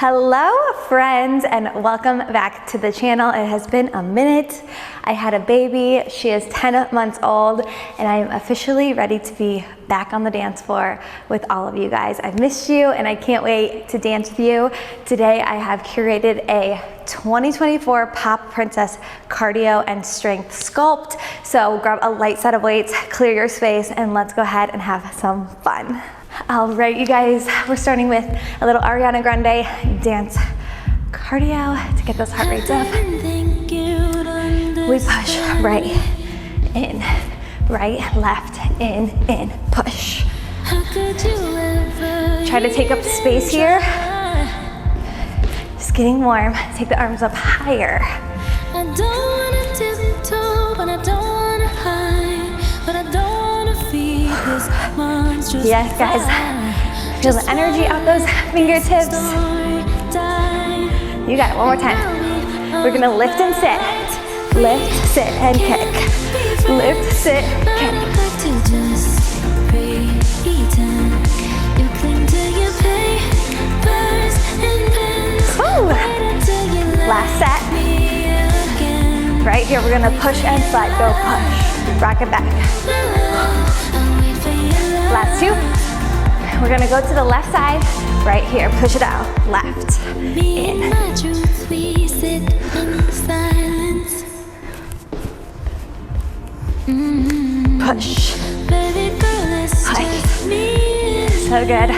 Hello friends, and welcome back to the channel. It has been a minute. I had a baby, she is 10 months old, and I am officially ready to be back on the dance floor with all of you guys. I've missed you and I can't wait to dance with you. Today I have curated a 2024 Pop Princess cardio and strength sculpt. So grab a light set of weights, clear your space, and let's go ahead and have some fun. All right, you guys, we're starting with a little Ariana Grande dance cardio to get those heart rates up. We push right, in, right, left, in, push. Try to take up space here. Just getting warm. Take the arms up higher. I don't wanna tiptoe, but I don't wanna hide, but I don't wanna feed this monstrous. Yes, guys. Feel the energy out those fingertips. You got it. One more time. We're gonna lift and sit. Lift, sit, and kick. Lift, sit, kick. Woo! Last set. Right here, we're gonna push and slide. Go push. Rock it back. Last two. We're gonna go to the left side. Right here, push it out. Left, in. Push. Push. So good.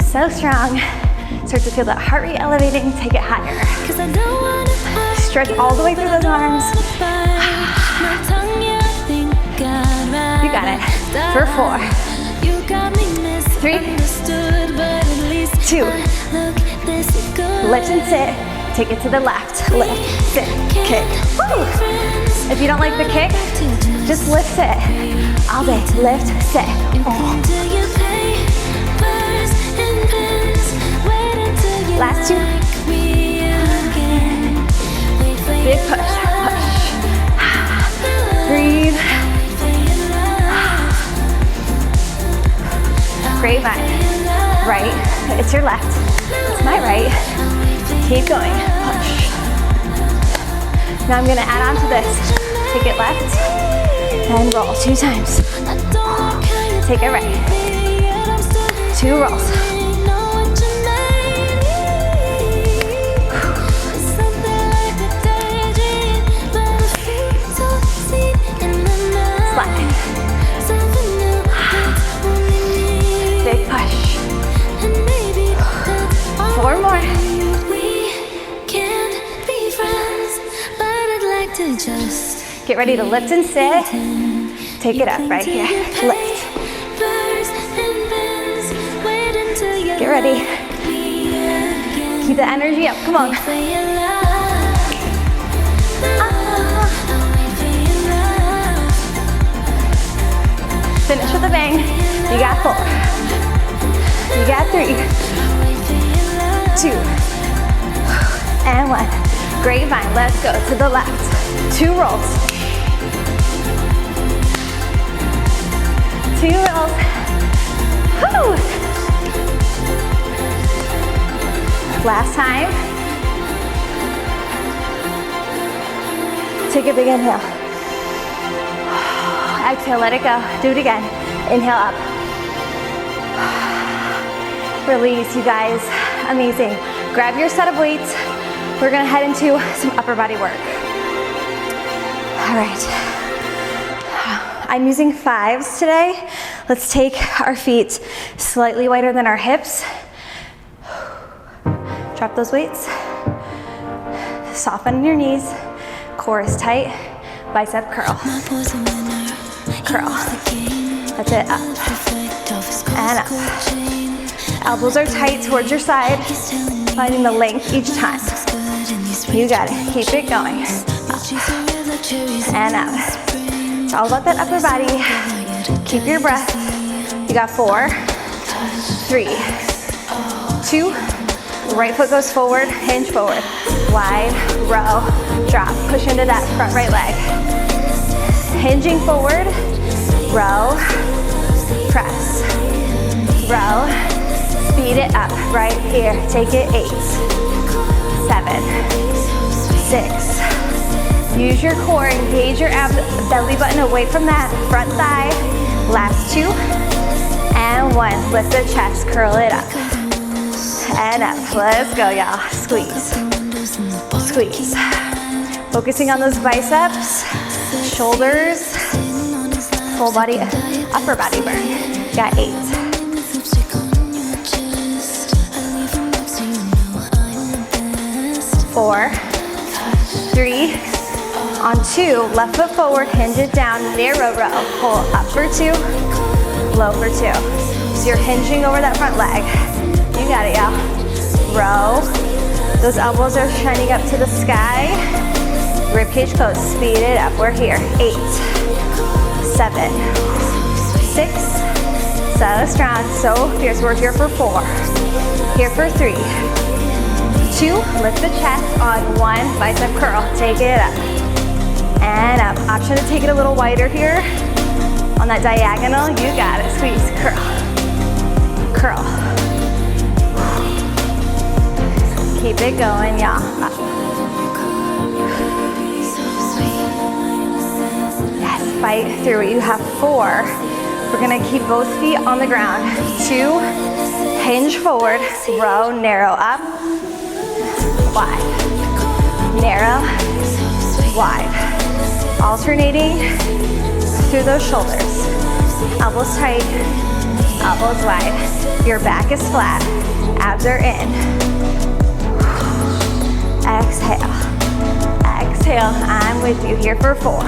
So strong. Start to feel that heart rate elevating. Take it higher. Stretch all the way through those arms. You got it. For 4, 3, 2. Lift and sit. Take it to the left. Lift, sit, kick. Woo! If you don't like the kick, just lift it. All day. Lift, sit. Oh. Last two. Big push. Push. Breathe. Great mind. Right. It's your left. It's my right. Keep going. Push. Now I'm going to add on to this. Take it left and roll 2 times. Take it right. 2 rolls. Slide. Big push. 4 more. Get ready to lift and sit. Take it up right here. Lift. Get ready. Keep the energy up. Come on. Finish with a bang. You got 4. You got 3. 2. And 1. Grapevine. Let's go to the left. 2 rolls. 2 rolls. Woo! Last time. Take a big inhale. Exhale, let it go. Do it again. Inhale up. Release, you guys. Amazing. Grab your set of weights. We're gonna head into some upper body work. All right. I'm using 5s today. Let's take our feet slightly wider than our hips. Drop those weights. Soften your knees. Core is tight. Bicep curl. Curl. That's it. Up. And up. Elbows are tight towards your side. Finding the length each time. You got it. Keep it going. Up. And out. It's all about that upper body. Keep your breath. You got 4, 3, 2. Right foot goes forward, hinge forward. Wide, row, drop. Push into that front right leg. Hinging forward, row, press, row, Speed it up right here. Take it 8, 7, 6. Use your core, engage your abs, belly button away from that front thigh. Last 2, and 1. Lift the chest, curl it up, and up. Let's go, y'all. Squeeze, squeeze. Focusing on those biceps, shoulders, full body, upper body burn. Got 8. 4, 3, on 2, left foot forward, hinge it down, narrow row, pull up for 2, low for 2. So you're hinging over that front leg. You got it, y'all. Row, those elbows are shining up to the sky. Ribcage close, speed it up, we're here. 8, 7, 6, so strong, so fierce. We're here for 4, here for 3, 2, lift the chest on 1, bicep curl, take it up, and up. Option to take it a little wider here, on that diagonal, you got it, squeeze, curl, curl. Keep it going, y'all, up. Yes, fight through it, you have 4. We're gonna keep both feet on the ground. 2, hinge forward, row, narrow up, wide, narrow, wide. Alternating through those shoulders. Elbows tight, elbows wide. Your back is flat, abs are in. Exhale, exhale. I'm with you here for 4,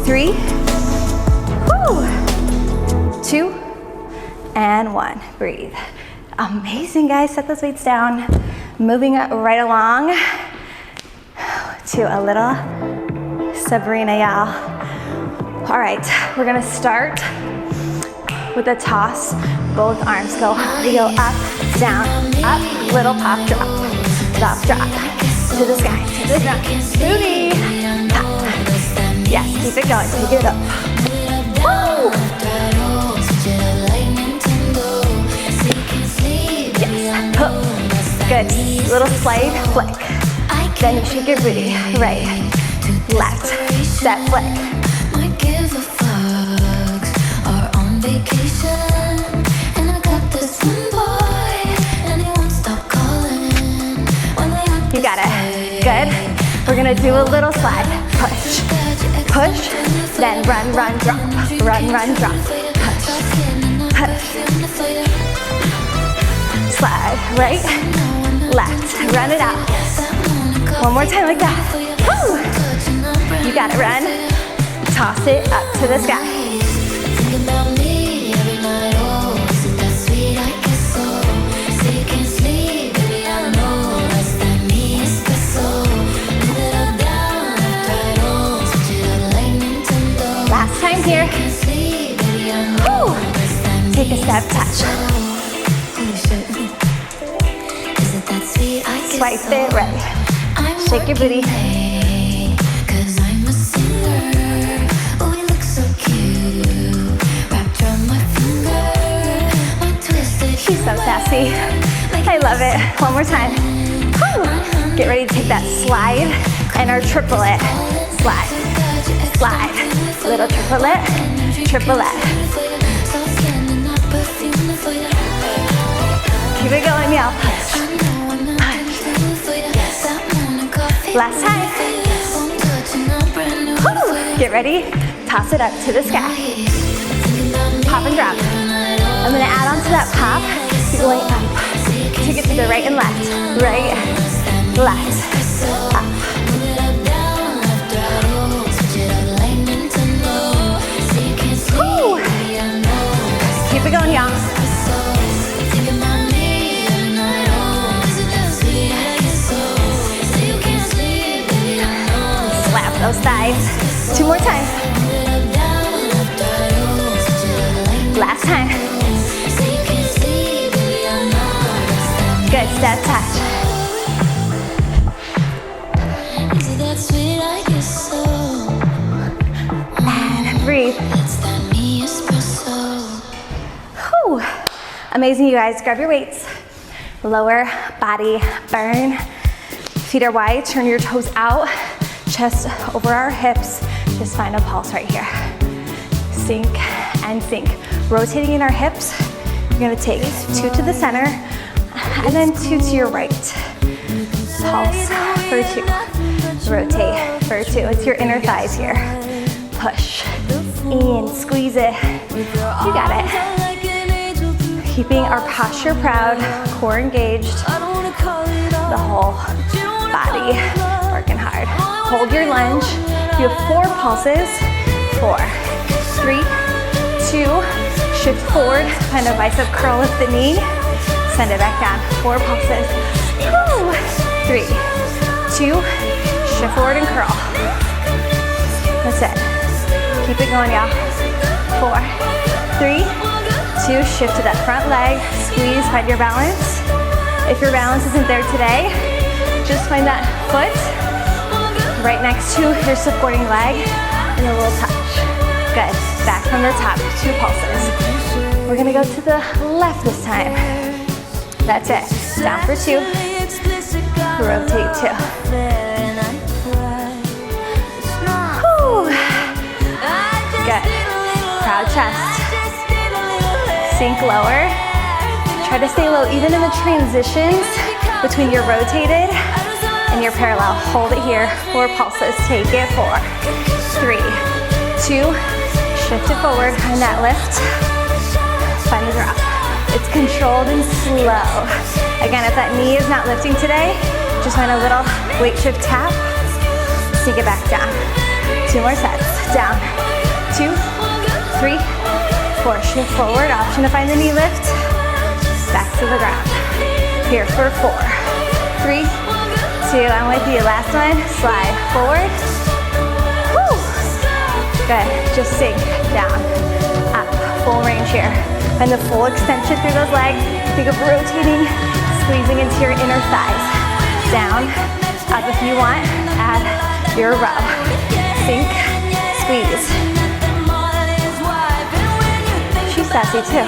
3, 2, and 1. Breathe. Amazing, guys. Set those weights down. Moving right along to a little Sabrina, y'all. All right, we're gonna start with a toss. Both arms go. We go up, down, up, little pop, drop, drop, to the sky, to the ground. Booty, pop. Yes, keep it going. Take it up. Woo! Yes, hook. Good. Little slide, flick. Then you shake your booty. Right, left, step, flick. You got it. Good. We're gonna do a little slide. Push, push, then run, run, drop. Run, run, drop. Push, push. Slide, right, left. Run it out. One more time like that. Woo! You got it, run. Toss it up to the sky. Last time here. Woo! Take a step, touch. Swipe it, right. Shake your booty. She's so sassy. I love it. One more time. Woo. Get ready to take that slide and our triplet. Slide, slide. Little triplet, triplet. Keep it going, y'all. Last time. Woo. Get ready. Toss it up to the sky. Pop and drop. I'm gonna add on to that pop. Keep going up. Take it to the right and left. Right, left, up. Woo. Keep it going, y'all. Those thighs. 2 more times. Last time. Good, step touch. And breathe. Whew. Amazing, you guys. Grab your weights. Lower body burn. Feet are wide, turn your toes out. Chest over our hips. Just find a pulse right here. Sink and sink. Rotating in our hips. You're gonna take 2 to the center and then 2 to your right. Pulse for 2. Rotate for 2. It's your inner thighs here. Push in, squeeze it. You got it. Keeping our posture proud, core engaged. The whole body working hard. Hold your lunge. You have 4 pulses. 4, 3, 2. Shift forward. Find a bicep curl with the knee. Send it back down. 4 pulses. 3, 2. Shift forward and curl. That's it. Keep it going, y'all. 4, 3, 2. Shift to that front leg. Squeeze, find your balance. If your balance isn't there today, just find that foot right next to your supporting leg and a little touch. Good. Back from the top. 2 pulses. We're gonna go to the left this time. That's it. Down for 2. Rotate 2. Good. Proud chest. Sink lower. Try to stay low even in the transitions between your rotated and your parallel. Hold it here. 4 pulses. Take it. 4, 3, 2. Shift it forward. Find that lift. Find the drop. It's controlled and slow. Again, if that knee is not lifting today, just find a little weight shift tap. Sink it back down. 2 more sets. Down. 2, 3, 4. Shift forward. Option to find the knee lift. Back to the ground. Here for 4, 3, 2. I'm with you. Last one. Slide forward. Woo. Good. Just sink down, up. Full range here. Find the full extension through those legs. Think of rotating, squeezing into your inner thighs. Down, up if you want. Add your rub. Sink, squeeze. She's sassy too.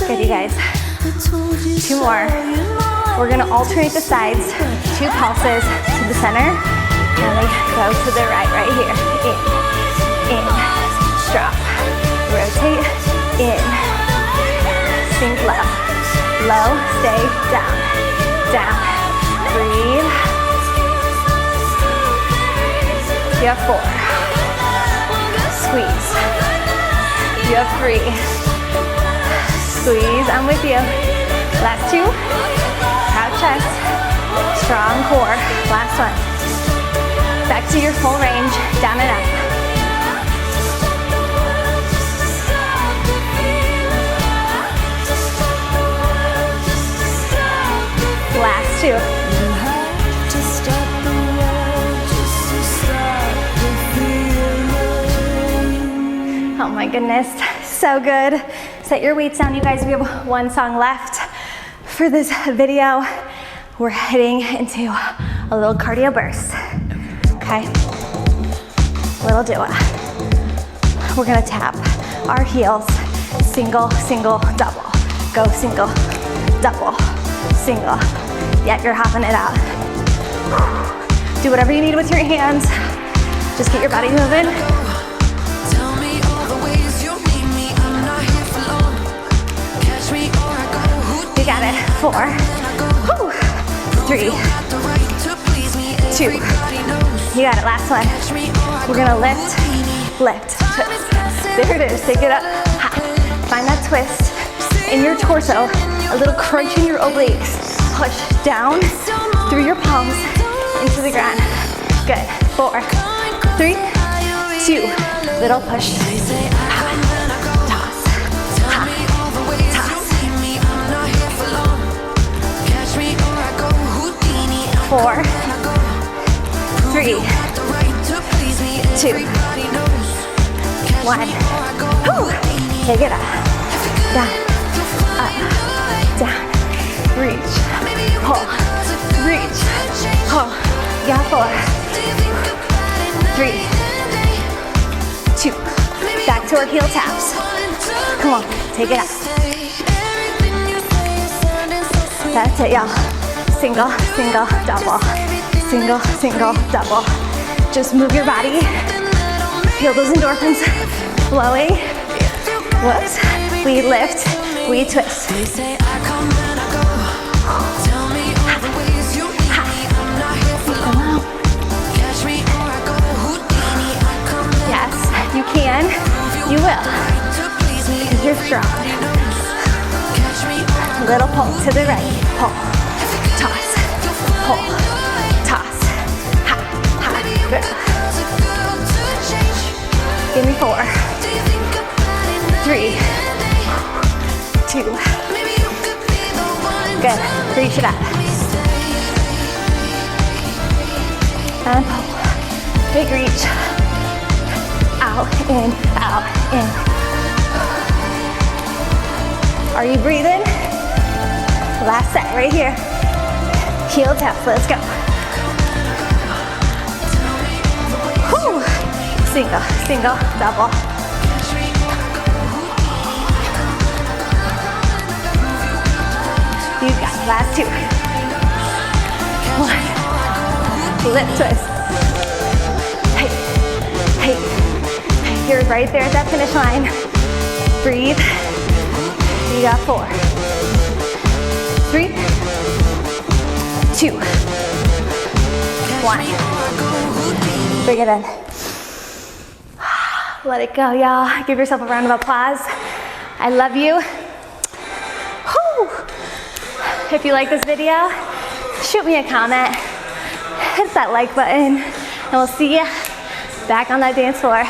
Good, you guys. 2 more. We're gonna alternate the sides. 2 pulses to the center. And we go to the right here. In, drop, rotate, in. Sink low. Low, stay down. Down, breathe. You have 4. Squeeze. You have 3. Squeeze, I'm with you. Last 2. Proud chest. Strong core. Last one. Back to your full range. Down and up. Last 2. Oh my goodness, so good. Set your weights down, you guys. We have 1 song left for this video. We're heading into a little cardio burst. Okay, little do it. We're gonna tap our heels. Single, single, double. Go single, double, single. Yeah, you're hopping it out. Do whatever you need with your hands. Just get your body moving. You got it. 4, 3, 2. You got it. Last one. We're gonna lift, lift, twist. There it is. Take it up. Find that twist in your torso. A little crunch in your obliques. Push down through your palms into the ground. Good. 4, 3, 2. Little push. Toss. Toss. 4, 3, 2, 1. Take it up. Down. Up. Down. Reach. Pull. Reach. Pull. You got 4, 3, 2. Back to our heel taps. Come on, take it out. That's it, y'all. Single, single, double. Single, single, double. Just move your body. Feel those endorphins flowing. Whoops. We lift, we twist. Yes, you can, you will, because you're strong. Little pull to the right, pull, toss, pull, toss, ha, ha, good. Give me 4, 3, 2, good, reach it up. And pull, big reach. Out, in, out, in. Are you breathing? Last set right here. Heel taps, let's go. Whew. Single, single, double. You got it, last 2. 1. Lip twist. Hey, hey. You're right there at that finish line. Breathe. You got 4, 3, 2, 1. Bring it in. Let it go, y'all. Give yourself a round of applause. I love you. Whew. If you like this video, shoot me a comment. Hit that like button. And we'll see you back on that dance floor.